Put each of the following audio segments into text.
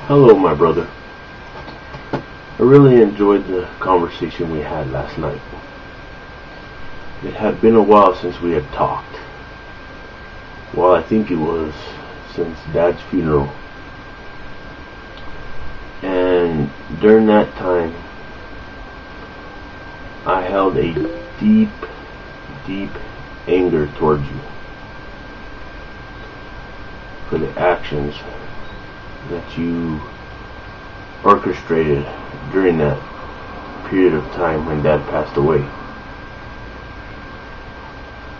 Hello, my brother. I really enjoyed the conversation we had last night. It had been a while since we had talked. Well, I think it was since Dad's funeral. And during that time, I held a deep, deep anger towards you for the actions that you orchestrated during that period of time when Dad passed away.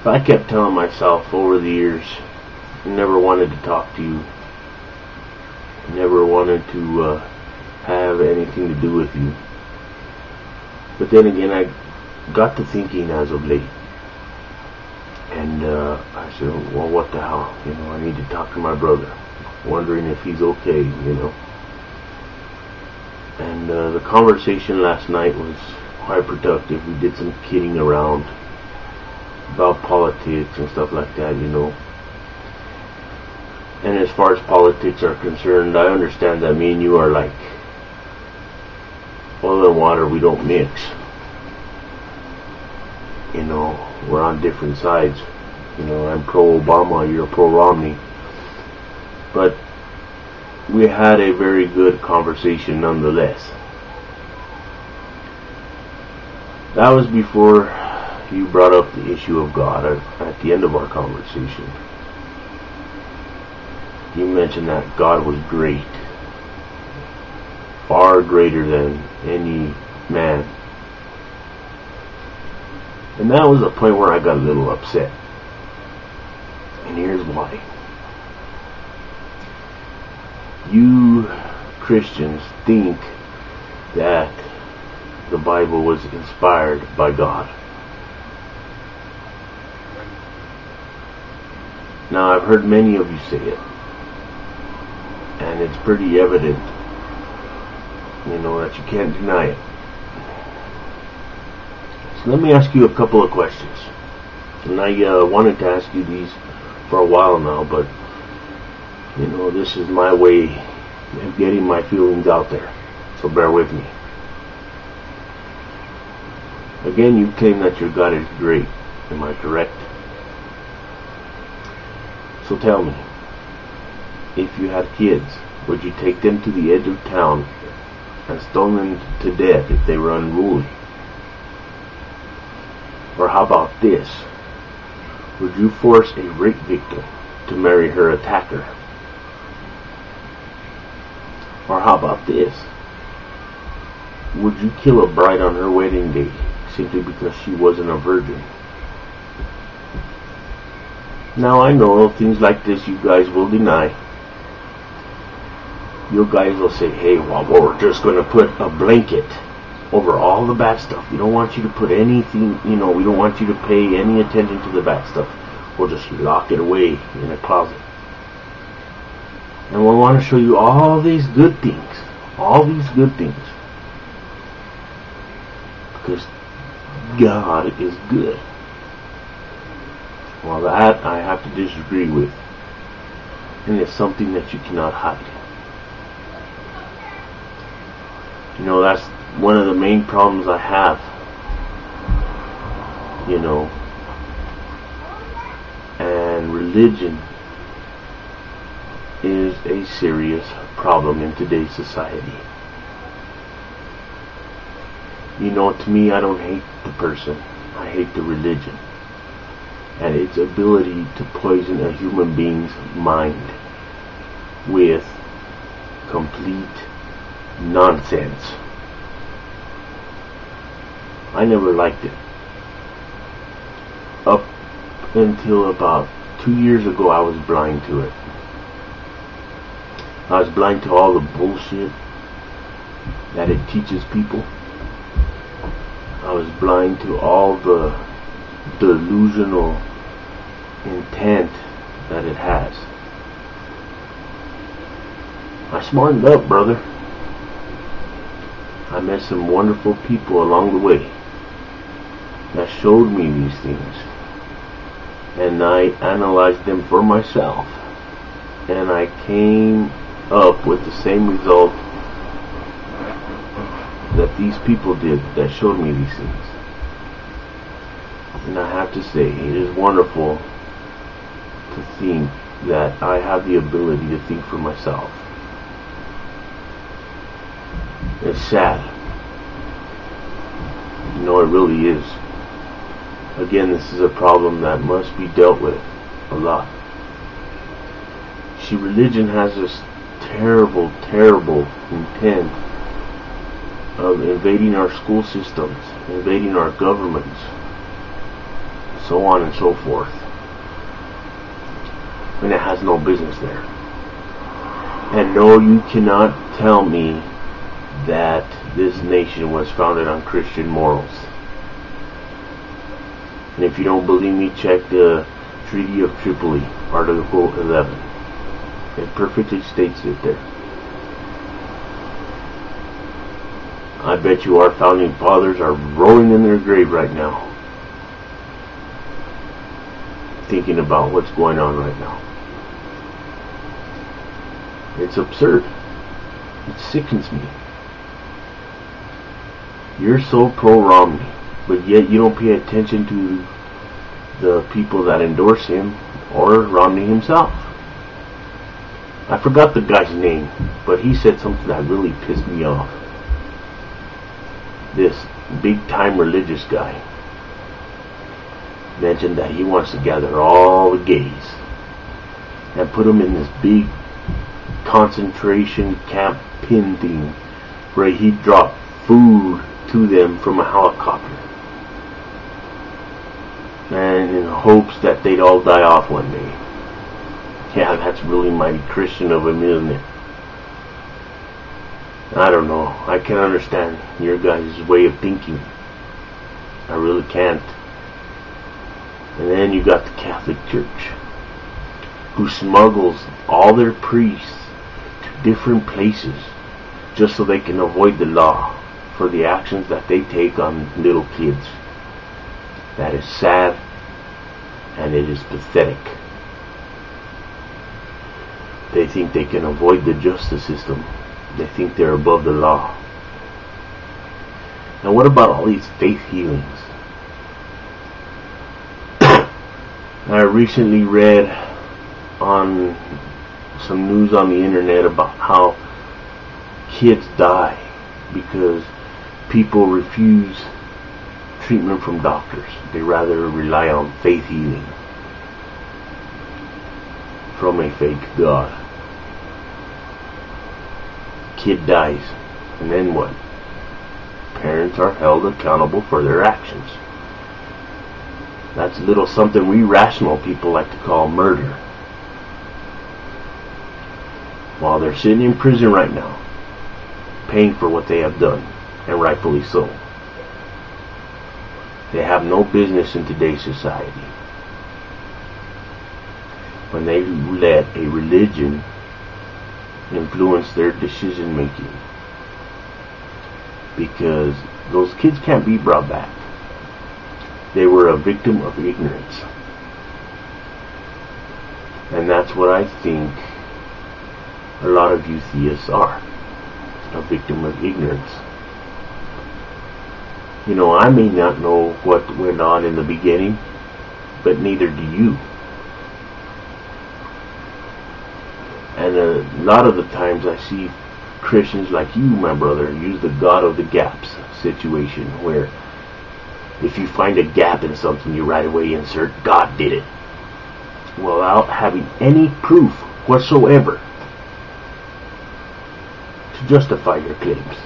So I kept telling myself over the years, I never wanted to talk to you, never wanted to have anything to do with you. But then again, I got to thinking as of late, and I said, well, what the hell, I need to talk to my brother, wondering if he's okay, And the conversation last night was quite productive. We did some kidding around about politics and stuff like that, And as far as politics are concerned, I understand that me and you are like oil and water, we don't mix. We're on different sides. I'm pro-Obama, you're pro-Romney. But we had a very good conversation nonetheless. That was before you brought up the issue of God at the end of our conversation. You mentioned that God was great, far greater than any man. And that was a point where I got a little upset. And here's why. You Christians think that the Bible was inspired by God. Now, I've heard many of you say it, and it's pretty evident, that you can't deny it. So let me ask you a couple of questions. And I wanted to ask you these for a while now, but this is my way of getting my feelings out there. So bear with me. Again, you claim that your God is great. Am I correct? So tell me, if you had kids, would you take them to the edge of town and stone them to death if they were unruly? Or how about this? Would you force a rape victim to marry her attacker? Or how about this? Would you kill a bride on her wedding day simply because she wasn't a virgin? Now I know things like this you guys will deny. You guys will say, hey, well, we're just going to put a blanket over all the bad stuff. We don't want you to put anything, we don't want you to pay any attention to the bad stuff. We'll just lock it away in a closet. And we want to show you all these good things. All these good things. Because God is good. Well, that I have to disagree with. And it's something that you cannot hide. That's one of the main problems I have. And religion is a serious problem in today's society. To me, I don't hate the person. I hate the religion and its ability to poison a human being's mind with complete nonsense. I never liked it. Up until about 2 years ago, I was blind to it. I was blind to all the bullshit that it teaches people. I was blind to all the delusional intent that it has. I smartened up, brother. I met some wonderful people along the way that showed me these things. And I analyzed them for myself. And I came up with the same result that these people did that showed me these things. And I have to say, it is wonderful to think that I have the ability to think for myself. It's sad. You know, it really is. Again, this is a problem that must be dealt with a lot. See, religion has this terrible, terrible intent of invading our school systems, invading our governments, so on and so forth. And it has no business there. And no, you cannot tell me that this nation was founded on Christian morals. And if you don't believe me, check the Treaty of Tripoli, Article 11. It perfectly states it there. I bet you our founding fathers are rolling in their grave right now, thinking about what's going on right now. It's absurd. It sickens me. You're so pro-Romney, but yet you don't pay attention to the people that endorse him or Romney himself. I forgot the guy's name, but he said something that really pissed me off. This big-time religious guy mentioned that he wants to gather all the gays and put them in this big concentration camp pin thing where he'd drop food to them from a helicopter, and in hopes that they'd all die off one day. Yeah, that's really mighty Christian of him, isn't it? I don't know. I can understand your guys' way of thinking. I really can't. And then you got the Catholic Church, who smuggles all their priests to different places just so they can avoid the law for the actions that they take on little kids. That is sad, and it is pathetic. They think they can avoid the justice system. They think they're above the law. Now what about all these faith healings? I recently read on some news on the internet about how kids die because people refuse treatment from doctors. They rather rely on faith healing from a fake God. Kid dies, and then what? Parents are held accountable for their actions. That's a little something we rational people like to call murder. While they're sitting in prison right now, paying for what they have done, and rightfully so. They have no business in today's society. When they let a religion influence their decision making, because those kids can't be brought back. They were a victim of ignorance, and that's what I think a lot of you theists are, a victim of ignorance. You know, I may not know what went on in the beginning, but neither do you. And a lot of the times I see Christians like you, my brother, use the God of the gaps situation, where if you find a gap in something, you right away insert God did it, without having any proof whatsoever to justify your claims.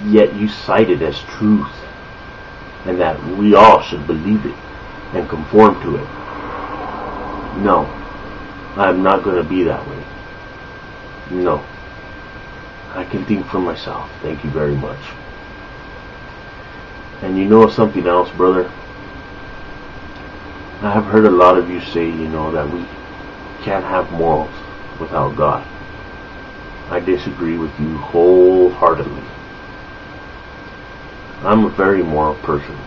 Yet you cite it as truth, and that we all should believe it and conform to it. No, I'm not going to be that way. No. I can think for myself. Thank you very much. And you know something else, brother? I have heard a lot of you say, that we can't have morals without God. I disagree with you wholeheartedly. I'm a very moral person.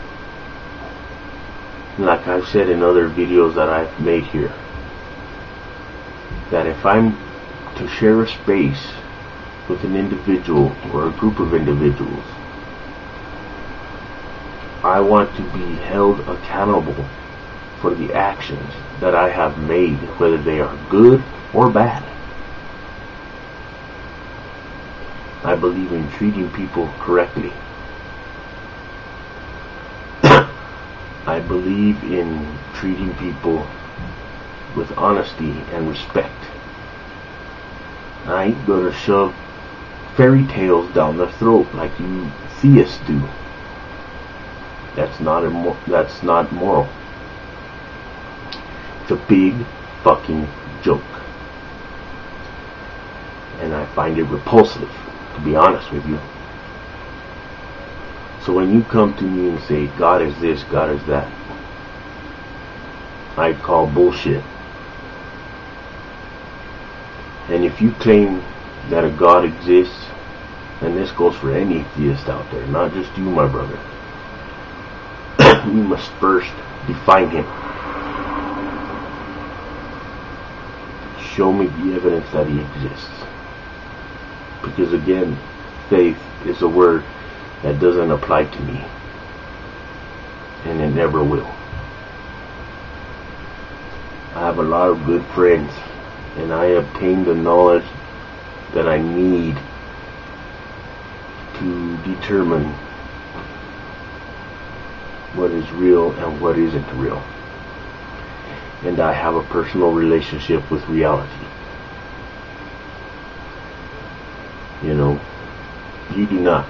Like I've said in other videos that I've made here, that if I'm to share a space with an individual or a group of individuals, I want to be held accountable for the actions that I have made, whether they are good or bad. I believe in treating people correctly. I believe in treating people with honesty and respect. I ain't gonna shove fairy tales down their throat like you theists do. That's not moral. It's a big fucking joke. And I find it repulsive, to be honest with you. So when you come to me and say, God is this, God is that, I call bullshit. And if you claim that a God exists, and this goes for any theist out there, not just you, my brother, you must first define him. Show me the evidence that he exists. Because again, faith is a word that doesn't apply to me. And it never will. I have a lot of good friends, and I obtain the knowledge that I need to determine what is real and what isn't real. And I have a personal relationship with reality. You know, you do not.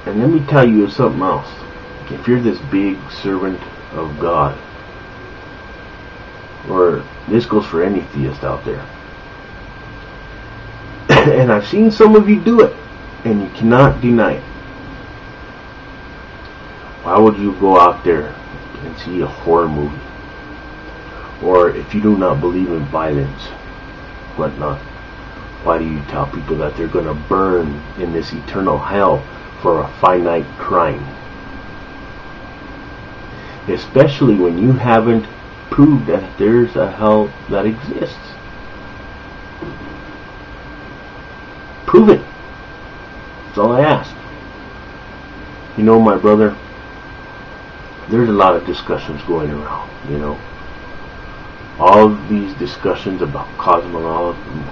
And let me tell you something else. If you're this big servant of God, or this goes for any theist out there, and I've seen some of you do it, and you cannot deny it. Why would you go out there and see a horror movie? Or if you do not believe in violence, whatnot, why do you tell people that they're going to burn in this eternal hell for a finite crime? Especially when you haven't proved that there's a hell that exists. Prove it. That's all I ask. You know, my brother, there's a lot of discussions going around, you know. All of these discussions about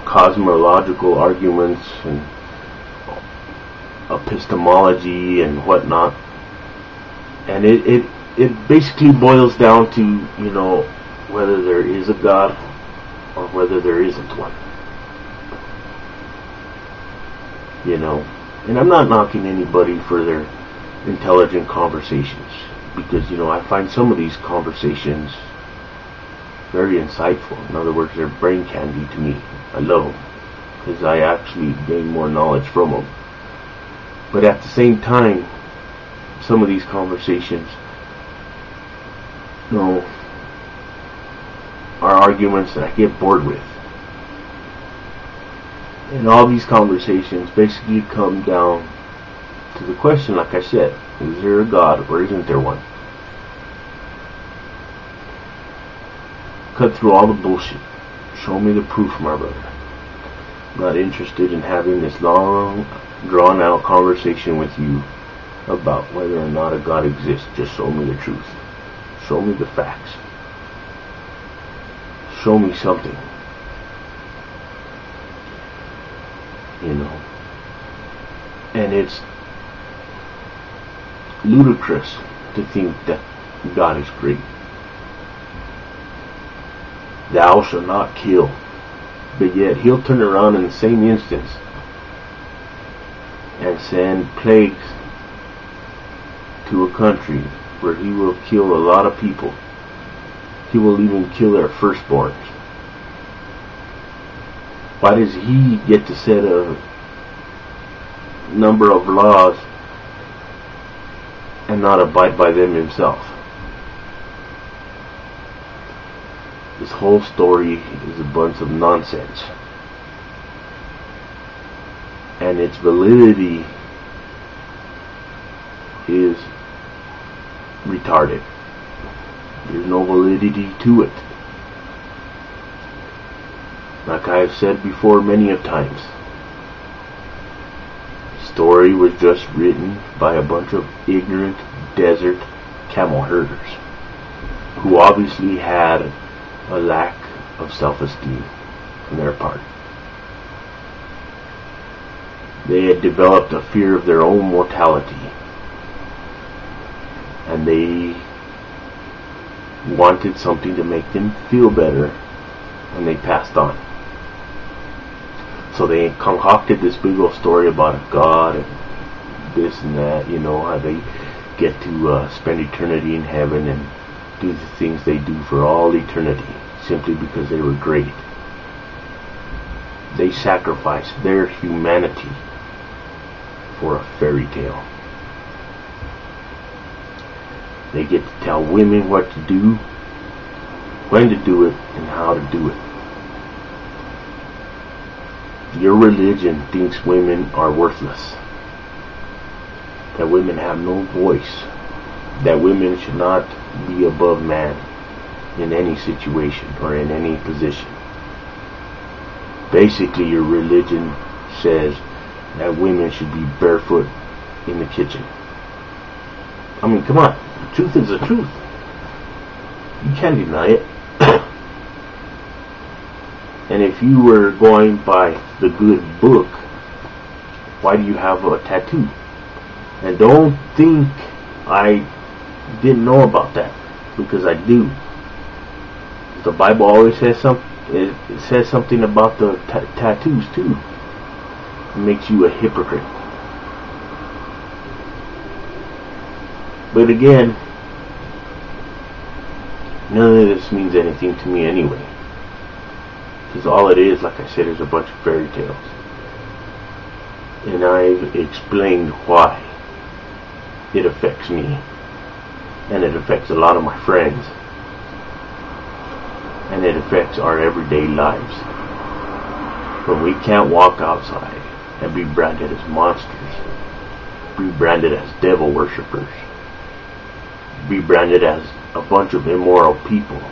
cosmological arguments and epistemology and whatnot. And it basically boils down to, you know, whether there is a God or whether there isn't one. You know, and I'm not knocking anybody for their intelligent conversations, because, you know, I find some of these conversations very insightful. In other words, they're brain candy to me. I love them because I actually gain more knowledge from them. But at the same time, some of these conversations, you know, are arguments that I get bored with. And all these conversations basically come down to the question, like I said, is there a God or isn't there one? Cut through all the bullshit. Show me the proof, my brother. I'm not interested in having this long, drawn-out conversation with you about whether or not a God exists. Just show me the truth. Show me the facts. Show me something. You know. And it's ludicrous to think that God is great. Thou shalt not kill. But yet he'll turn around in the same instance and send plagues to a country where he will kill a lot of people. He will even kill their firstborns. Why does he get to set a number of laws and not abide by them himself? This whole story is a bunch of nonsense. And its validity is retarded. There's no validity to it. Like I have said before many of times, the story was just written by a bunch of ignorant desert camel herders who obviously had a lack of self-esteem on their part. They had developed a fear of their own mortality, and they wanted something to make them feel better when they passed on. So they concocted this big old story about a god and this and that, how they get to spend eternity in heaven and do the things they do for all eternity simply because they were great. They sacrificed their humanity for a fairy tale. They get to tell women what to do, when to do it, and how to do it. Your religion thinks women are worthless, that women have no voice, that women should not be above man in any situation or in any position. Basically, your religion says that women should be barefoot in the kitchen. I mean, come on. The truth is the truth. You can't deny it. And if you were going by the good book, why do you have a tattoo? And don't think I didn't know about that, because I do. The Bible always says something. It says something about the tattoos too. It makes you a hypocrite. But again, none of this means anything to me anyway. Because all it is, like I said, is a bunch of fairy tales. And I've explained why it affects me. And it affects a lot of my friends. And it affects our everyday lives. When we can't walk outside and be branded as monsters, be branded as devil worshippers, be branded as a bunch of immoral people.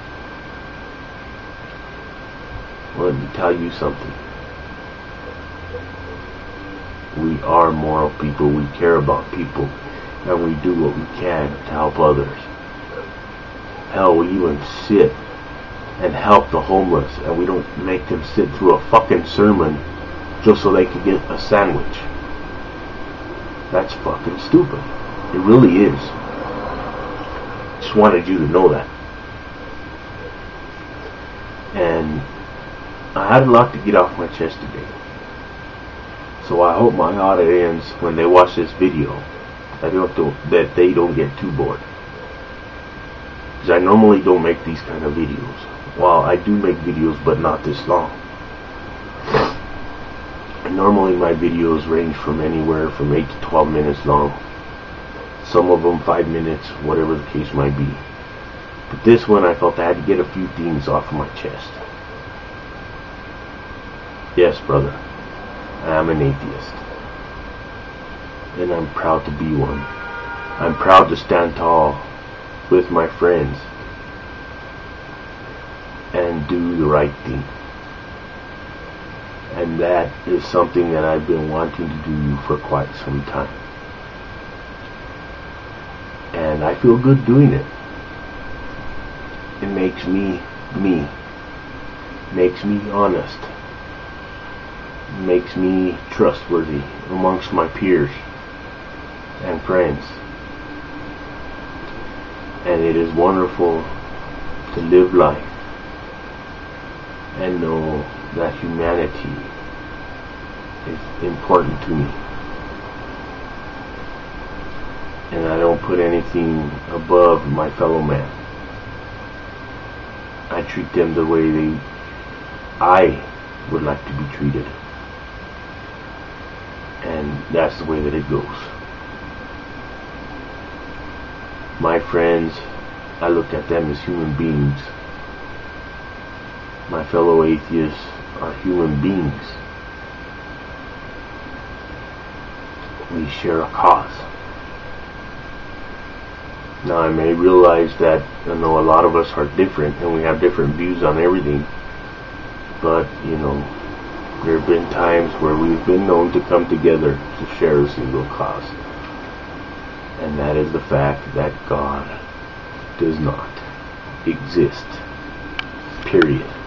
Well, let me tell you something. We are moral people, we care about people, and we do what we can to help others. Hell, we even sit and help the homeless, and we don't make them sit through a fucking sermon just so they can get a sandwich. That's fucking stupid. It really is. Just wanted you to know that. And I had a lot to get off my chest today. So I hope my audience, when they watch this video, that they don't get too bored. Because I normally don't make these kind of videos. Well, I do make videos, but not this long. Normally my videos range from anywhere from 8 to 12 minutes long. Some of them 5 minutes, whatever the case might be. But this one, I felt I had to get a few things off of my chest. Yes, brother, I am an atheist. And I'm proud to be one. I'm proud to stand tall with my friends and do the right thing. And that is something that I've been wanting to do for quite some time. And I feel good doing it. It makes me me. Makes me honest. Makes me trustworthy amongst my peers and friends. And it is wonderful to live life and know that humanity is important to me. And I don't put anything above my fellow man. I treat them the way I would like to be treated. And that's the way that it goes. My friends, I look at them as human beings. My fellow atheists are human beings. We share a cause. Now I may realize that a lot of us are different and we have different views on everything. But, you know, there have been times where we've been known to come together to share a single cause. And that is the fact that God does not exist. Period.